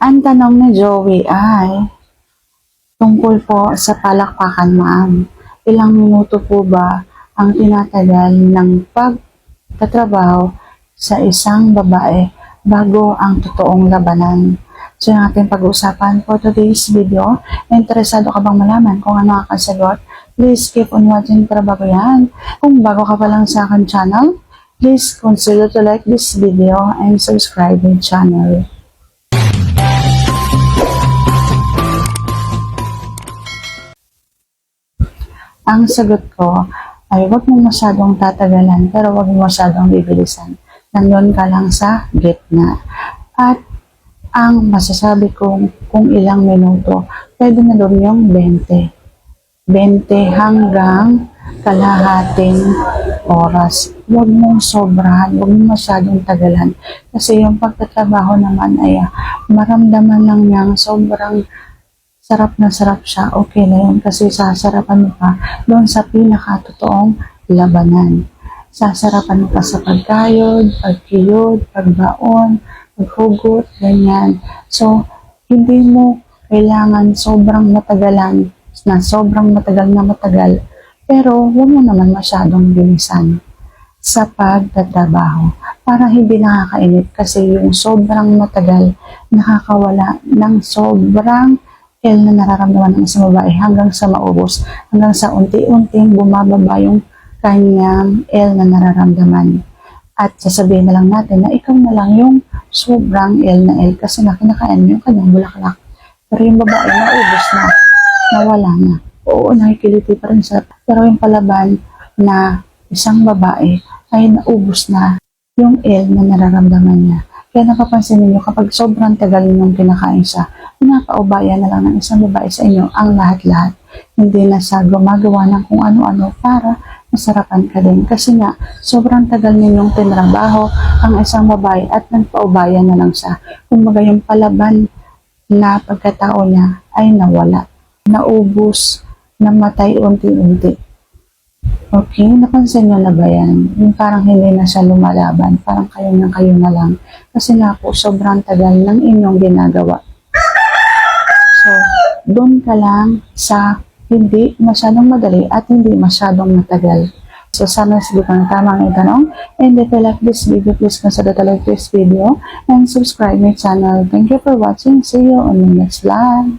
Ang tanong ni Joey ay tungkol po sa palakpakan, ma'am. Ilang minuto po ba ang tinatagal ng pagtatrabaho sa isang babae bago ang totoong labanan? So yung ating pag-uusapan for today's video. Interesado ka bang malaman kung ano ang sagot? Please keep on watching para bago yan. Kung bago ka pa lang sa akin channel, please consider to like this video and subscribe my channel. Ang sagot ko ay huwag mo masyadong tatagalan pero huwag mo masyadong bibilisan. Nandun ka lang sa gitna. At ang masasabi kong kung ilang minuto, pwede na doon yung 20 hanggang kalahating oras. Huwag mong sobrahan, huwag mong masyadong tagalan. Kasi yung pagtatrabaho naman ay maramdaman lang niyang sobrang sarap na sarap siya, okay na yun kasi sasarapan mo pa doon sa pinakatotoong labanan. Sasarapan mo pa sa pagkayod, pagkiyod, pagbaon, paghugot, ganyan. So, hindi mo kailangan sobrang matagalan na sobrang matagal na matagal, pero huwag mo naman masyadong bilisan sa pagtatrabaho para hindi nakakainip kasi yung sobrang matagal nakakawala ng sobrang na nararamdaman ng isang babae hanggang sa maubos, hanggang sa unti-unting bumababa yung kanyang na nararamdaman. At sasabihin na lang natin na ikaw na lang yung sobrang na kasi kinakain mo yung kanyang bulaklak. Pero yung babae naubos na, nawala na. Oo, nakikiliti pa rin siya. Pero yung palaban na isang babae ay naubos na yung na nararamdaman niya. Kaya napapansin niyo kapag sobrang tagal yung kinakain siya, pinapaubayan na lang ng isang babae sa inyo ang lahat-lahat. Hindi na siya gumagawa ng kung ano-ano para masarapan ka din. Kasi nga, sobrang tagal ninyong tinrabaho ang isang babae at nagpaubayan na lang siya. Kumbaga yung palaban na pagkatao niya ay nawala. Naubos, namatay unti-unti. Okay, napansin nyo na ba yan? Yung parang hindi na siya lumalaban, parang kayo na lang. Kasi nga po, sobrang tagal ng inyong ginagawa. So, doon ka lang sa hindi masyadong madali at hindi masyadong matagal. So, sana sagutan ng tamang itanong. And if you like this video, please consider to like this video and subscribe my channel. Thank you for watching. See you on the next vlog.